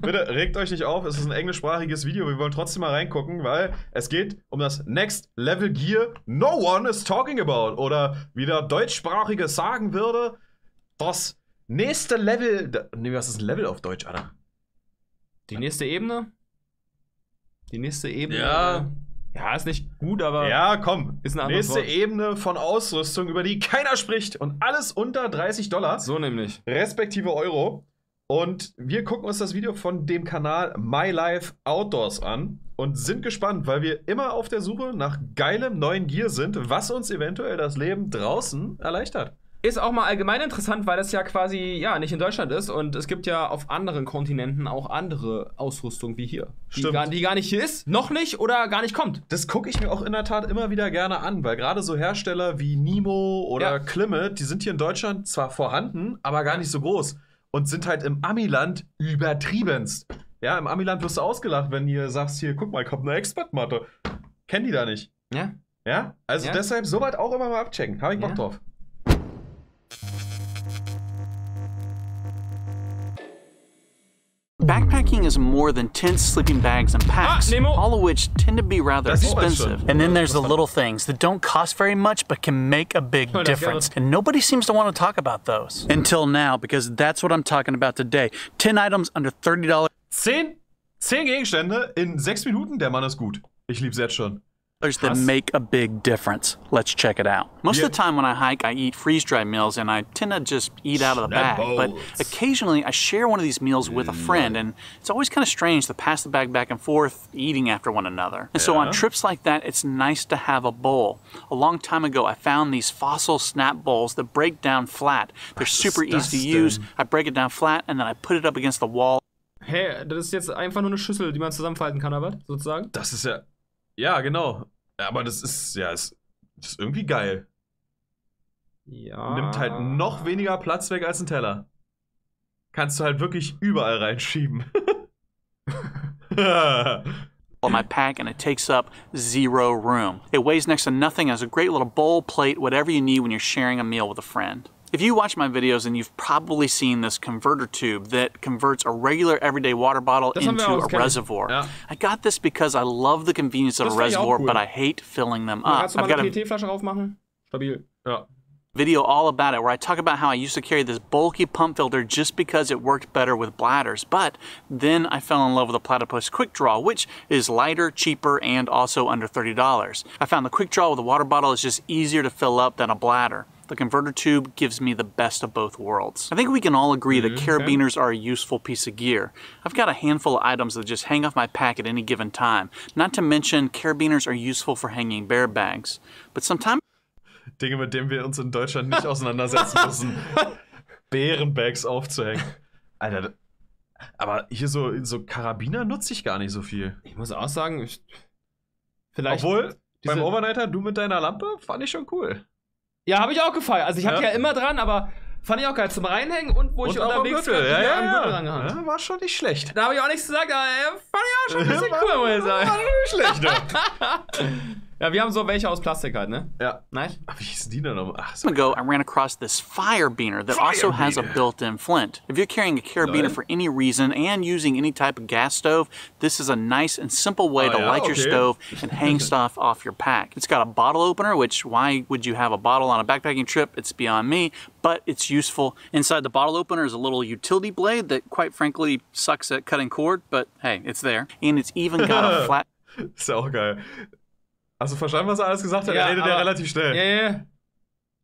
bitte regt euch nicht auf, es ist ein englischsprachiges Video, wir wollen trotzdem mal reingucken, weil es geht um das Next Level Gear no one is talking about. Oder wie der Deutschsprachige sagen würde, das nächste Level. Nee, was ist ein Level auf Deutsch, Alter? Die nächste Ebene? Die nächste Ebene? Ja. Ja, ist nicht gut, aber. Ja, komm. Ist ein anderes Nächste Wort. Ebene von Ausrüstung, über die keiner spricht. Und alles unter $30. So nämlich. Respektive Euro. Und wir gucken uns das Video von dem Kanal My Life Outdoors an und sind gespannt, weil wir immer auf der Suche nach geilem neuen Gear sind, was uns eventuell das Leben draußen erleichtert. Ist auch mal allgemein interessant, weil das ja quasi ja nicht in Deutschland ist und es gibt ja auf anderen Kontinenten auch andere Ausrüstung wie hier. Die gar nicht hier ist, noch nicht oder gar nicht kommt. Das gucke ich mir auch in der Tat immer wieder gerne an, weil gerade so Hersteller wie Nemo oder Klimme, die sind hier in Deutschland zwar vorhanden, aber gar nicht so groß und sind halt im Amiland übertriebenst. Ja, im Amiland wirst du ausgelacht, wenn du sagst, hier, guck mal, kommt eine Expertmatte. Kennen die da nicht. Ja. Ja? Also deshalb soweit auch immer mal abchecken. Habe ich Bock drauf. Backpacking is more than tents, sleeping bags, and packs, Nemo. all of which tend to be rather Das sieht man expensive. schon. And then there's the little things that don't cost very much but can make a big difference. And nobody seems to want to talk about those. Until now, because that's what I'm talking about today. 10 items under $30 10 Gegenstände in 6 Minuten, der Mann ist gut. Ich lieb's jetzt schon. that make a big difference. Let's check it out. Most of the time when I hike, I eat freeze-dried meals and I tend to just eat out of the bag. But occasionally I share one of these meals with a friend and it's always kind of strange to pass the bag back and forth, eating after one another. And so on trips like that, it's nice to have a bowl. A long time ago, I found these Fossil Snap bowls that break down flat. They're super easy to use. I break it down flat and then I put it up against the wall. Hä, das ist jetzt einfach nur eine Schüssel, die man zusammenfalten kann, aber sozusagen? Das ist ja... Ja, genau. Aber das ist, ja, das ist irgendwie geil. Ja. Nimmt halt noch weniger Platz weg als ein Teller. Kannst du halt wirklich überall reinschieben. On my pack and it takes up zero room. It weighs next to nothing, has a great little bowl, plate, whatever you need when you're sharing a meal with a friend. If you watch my videos, then you've probably seen this converter tube that converts a regular everyday water bottle into a reservoir. Ja. I got this because I love the convenience of a reservoir, but I hate filling them up. Kannst du mal eine PET-Flasche raufmachen? Stabil. Ja. Video all about it where I talk about how I used to carry this bulky pump filter just because it worked better with bladders, but then I fell in love with the Platypus Quick Draw, which is lighter, cheaper, and also under $30. I found the Quick Draw with a water bottle is just easier to fill up than a bladder. The converter tube gives me the best of both worlds. I think we can all agree that carabiners are a useful piece of gear. I've got a handful of items that just hang off my pack at any given time. Not to mention, carabiners are useful for hanging bear bags. But sometimes Dinge, mit denen wir uns in Deutschland nicht auseinandersetzen müssen. Bärenbags aufzuhängen. Alter, aber hier so Karabiner nutze ich gar nicht so viel. Ich muss auch sagen, vielleicht... Obwohl, beim Overnighter, du mit deiner Lampe, fand ich schon cool. Ja, habe ich auch gefeiert. Also ich hatte ja immer dran, aber fand ich auch geil zum Reinhängen und wo ich unterwegs war, am Gürtel rangehangen. Ja, war schon nicht schlecht. Da habe ich auch nichts gesagt, aber fand ich auch schon ein bisschen cool, muss ich sagen. War nicht schlecht, Ja, wir haben so welche aus Plastik halt, ne? Ja. Nice. Ach, wie hießen die denn noch? Ach, so. ago, I ran across this fire beaner that also has a built-in flint. If you're carrying a carabiner for any reason and using any type of gas stove, this is a nice and simple way to light your stove and hang stuff off your pack. It's got a bottle opener, which why would you have a bottle on a backpacking trip? It's beyond me, but it's useful. Inside the bottle opener is a little utility blade that quite frankly sucks at cutting cord, but hey, it's there. And it's even got a flat... Ist ja auch geil. Hast du verstanden, was er alles gesagt hat? Er redet ja relativ schnell. Ja.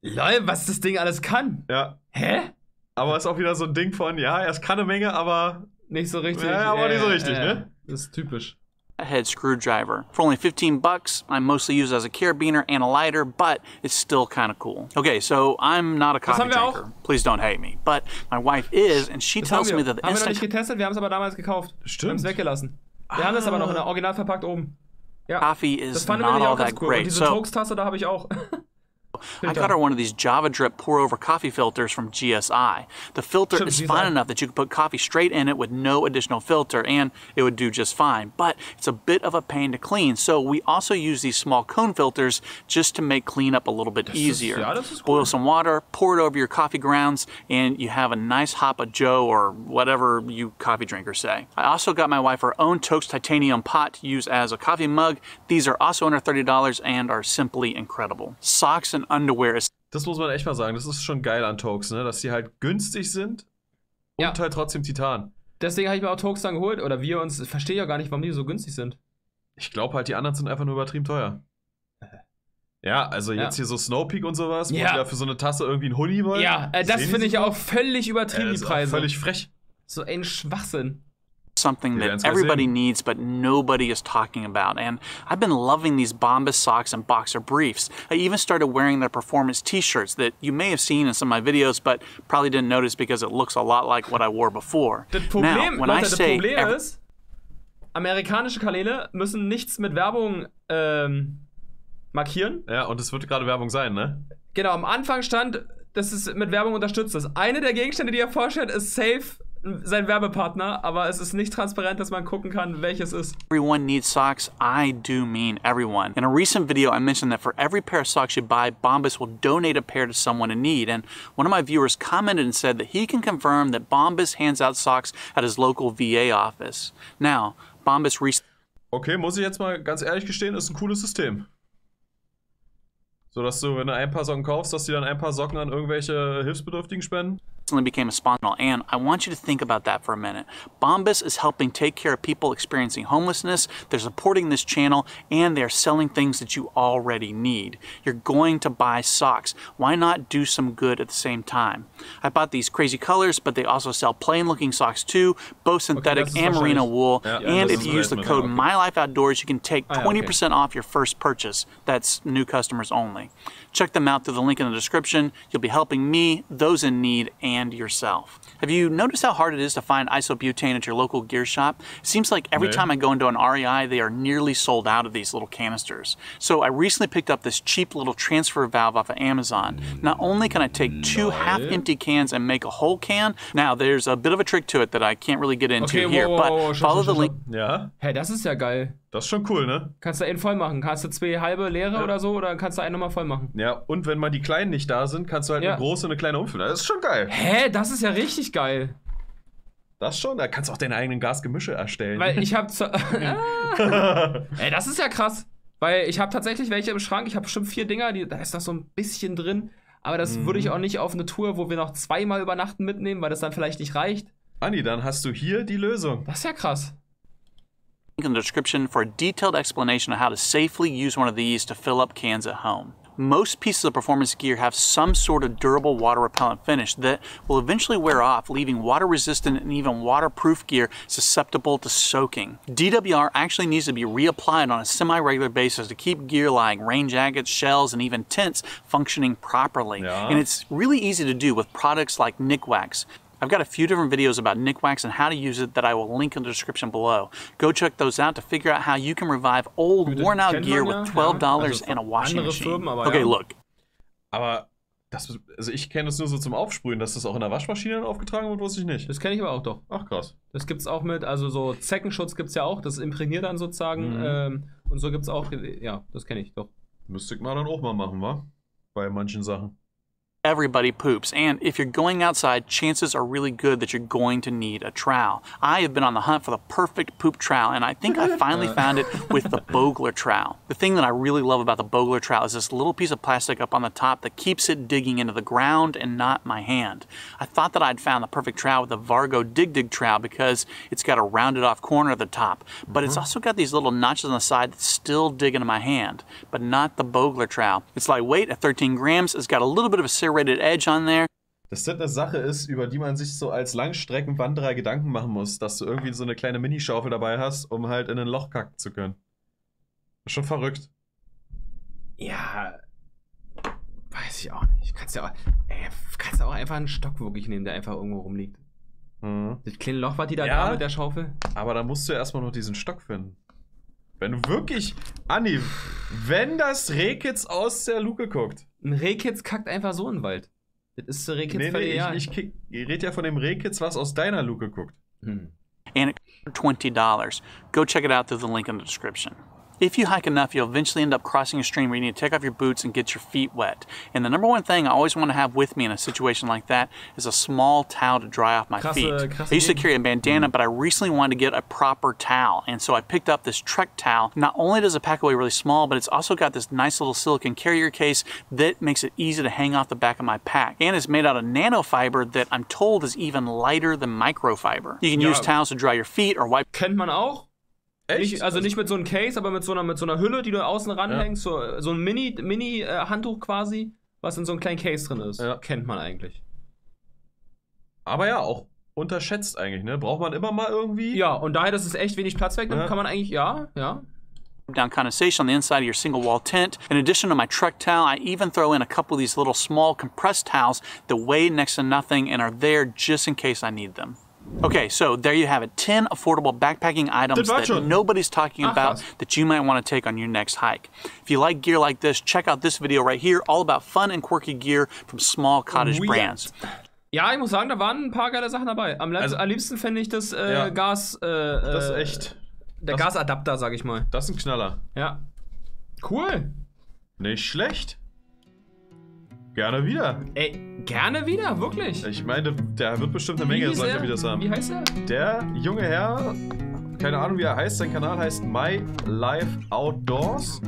Lol, was das Ding alles kann. Ja. Hä? Aber ist auch wieder so ein Ding von, ja, es kann eine Menge, aber... Nicht so richtig. Ja, aber nicht so richtig, ne? Das ist typisch. Head screwdriver. For only 15 bucks, I mostly use it as a carabiner and a lighter, but it's still kind of cool. Okay, so I'm not a coffee drinker. Please don't hate me. But my wife is, and she tells me that the Haben wir noch instant... nicht getestet, wir haben es aber damals gekauft. Stimmt. Wir haben es weggelassen. Wir haben das aber noch in der Original verpackt oben. Ja. Coffee is Das fanden not wir all auch ganz that cool. Und great. diese So Tokes-Tasse, da habe ich auch. I got her one of these Java Drip pour-over coffee filters from GSI. The filter is fine enough that you can put coffee straight in it with no additional filter, and it would do just fine. But it's a bit of a pain to clean, so we also use these small cone filters just to make cleanup a little bit easier. Boil some water, pour it over your coffee grounds, and you have a nice hop of Joe or whatever you coffee drinkers say. I also got my wife her own Toast titanium pot to use as a coffee mug. These are also under $30 and are simply incredible. Socks and underwear is... Das muss man echt mal sagen, das ist schon geil an Toast, ne? Dass die halt günstig sind und halt trotzdem Titan. Deswegen habe ich mir auch Toast dann geholt, oder wir uns, verstehe ja gar nicht, warum die so günstig sind. Ich glaube halt, die anderen sind einfach nur übertrieben teuer. Ja, also jetzt hier so Snowpeak und sowas, wo die da für so eine Tasse irgendwie einen Hoodie wollen. Ja, das finde ich auch völlig übertrieben, die Preise. Völlig frech. So ein Schwachsinn. Something that everybody needs but nobody is talking about, and I've been loving these Bombas socks and boxer briefs. I even started wearing their performance t-shirts that you may have seen in some of my videos but probably didn't notice because it looks a lot like what I wore before. Das Problem, Leute, das Problem ist, amerikanische Kanäle müssen nichts mit Werbung markieren. Ja, und es wird gerade Werbung sein, ne? Genau, am Anfang stand, dass es mit Werbung unterstützt ist. Eine der Gegenstände, die er vorstellt, ist safe sein Werbepartner, aber es ist nicht transparent, dass man gucken kann, welches ist. Everyone needs socks. I do mean everyone. In a recent video, I mentioned that for every pair of socks you buy, Bombas will donate a pair to someone in need. And one of my viewers commented and said that he can confirm that Bombas hands out socks at his local VA office. Now, Bombas Okay, muss ich jetzt mal ganz ehrlich gestehen, ist ein cooles System. So dass du, wenn du ein paar Socken kaufst, dass die dann ein paar Socken an irgendwelche Hilfsbedürftigen spenden? became a sponsor, and I want you to think about that for a minute. Bombas is helping take care of people experiencing homelessness, they're supporting this channel, and they're selling things that you already need. You're going to buy socks. Why not do some good at the same time? I bought these crazy colors, but they also sell plain looking socks too, both synthetic and merino wool, and if you use the code MyLifeOutdoors, you can take 20% off your first purchase. That's new customers only. Check them out through the link in the description. You'll be helping me, those in need, and yourself. Have you noticed how hard it is to find isobutane at your local gear shop? It seems like every time I go into an REI, they are nearly sold out of these little canisters. So I recently picked up this cheap little transfer valve off of Amazon. Not only can I take two half-empty cans and make a whole can, now there's a bit of a trick to it that I can't really get into here, but follow the link. Ja. Hey, das ist ja geil. Das ist schon cool, ne? Kannst du einen voll machen. Kannst du zwei halbe leere oder so, oder kannst du einen nochmal voll machen. Ja, und wenn mal die Kleinen nicht da sind, kannst du halt eine große und eine kleine umfüllen. Das ist schon geil. Hä? Das ist ja richtig geil. Das schon, da kannst du auch deine eigenen Gasgemische erstellen. Weil ich hab Ey, das ist ja krass. Weil ich habe tatsächlich welche im Schrank. Ich habe bestimmt 4 Dinger, da ist noch so ein bisschen drin. Aber das würde ich auch nicht auf eine Tour, wo wir noch zweimal übernachten, mitnehmen, weil das dann vielleicht nicht reicht. Andi, dann hast du hier die Lösung. Das ist ja krass. Link in the description for a detailed explanation of how to safely use one of these to fill up cans at home. Most pieces of performance gear have some sort of durable water repellent finish that will eventually wear off, leaving water resistant and even waterproof gear susceptible to soaking. DWR actually needs to be reapplied on a semi-regular basis to keep gear like rain jackets, shells, and even tents functioning properly. And it's really easy to do with products like Nikwax. I've got a few different videos about Nikwax and how to use it that I will link in the description below. Go check those out to figure out how you can revive old, worn-out gear with $12 and a washing machine. Okay, look. Aber also ich kenne das nur so zum Aufsprühen, dass das auch in der Waschmaschine aufgetragen wird, wusste ich nicht. Das kenne ich aber auch doch. Ach krass. Das gibt's auch mit, also so Zeckenschutz gibt's ja auch, das imprägniert dann sozusagen. Und so gibt's auch, ja, das kenne ich doch. Müsste ich mal dann auch mal machen, wa? Bei manchen Sachen. Everybody poops, and if you're going outside, chances are really good that you're going to need a trowel. I have been on the hunt for the perfect poop trowel, and I think I finally found it with the Bogler trowel. The thing that I really love about the Bogler trowel is this little piece of plastic up on the top that keeps it digging into the ground and not my hand. I thought that I'd found the perfect trowel with the Vargo Dig Dig trowel because it's got a rounded off corner at the top, but it's also got these little notches on the side that still dig into my hand, but not the Bogler trowel. It's lightweight at 13 grams, it's got a little bit of a serrated edge on there. Dass das eine Sache ist, über die man sich so als Langstreckenwanderer Gedanken machen muss, dass du irgendwie so eine kleine Minischaufel dabei hast, um halt in ein Loch kacken zu können. Ist schon verrückt. Ja, weiß ich auch nicht. Kannst ja auch einfach einen Stock wirklich nehmen, der einfach irgendwo rumliegt. Das kleine Loch, was die da mit der Schaufel. Aber da musst du ja erstmal noch diesen Stock finden. Wenn du wirklich, Anni, wenn das Rehkitz aus der Luke guckt. Ein Rehkitz kackt einfach so in den Wald. Das ist der Rehkitz ich rede ja von dem Rehkitz, was aus deiner Luke guckt. And it's $20. Go check it out through the link in the description. If you hike enough, you'll eventually end up crossing a stream where you need to take off your boots and get your feet wet. And the number one thing I always want to have with me in a situation like that is a small towel to dry off my feet. I used to carry a bandana, but I recently wanted to get a proper towel. And so I picked up this Trek towel. Not only does it pack away really small, but it's also got this nice little silicone carrier case that makes it easy to hang off the back of my pack. And it's made out of nanofiber that I'm told is even lighter than microfiber. You can use towels to dry your feet or wipe. Kennt man auch. Echt? Also nicht mit so einem Case, aber mit so einer Hülle, die du außen ranhängst, so ein Mini-Handtuch quasi, was in so einem kleinen Case drin ist. Ja. Kennt man eigentlich. Aber ja, auch unterschätzt eigentlich, ne? Braucht man immer mal irgendwie. Ja, und daher, dass es echt wenig Platz wegnimmt, kann man eigentlich, ja. Down condensation on the inside of your single wall tent. In addition to my Trek towel, I even throw in a couple of these little small compressed towels that weigh next to nothing and are there just in case I need them. Okay, so there you have it. 10 affordable backpacking items that nobody's talking about that you might want to take on your next hike. If you like gear like this, check out this video right here, all about fun and quirky gear from small cottage brands. Ja, ich muss sagen, da waren ein paar geile Sachen dabei. Am liebsten fände ich das Gas... das ist echt... Der Gasadapter, sag ich mal. Das ist ein Knaller. Ja. Cool. Nicht schlecht. Gerne wieder. Ey, gerne wieder, wirklich. Ich meine, der wird bestimmt eine Menge solcher Videos haben. Wie heißt er? Der junge Herr, keine Ahnung wie er heißt, sein Kanal heißt My Life Outdoors.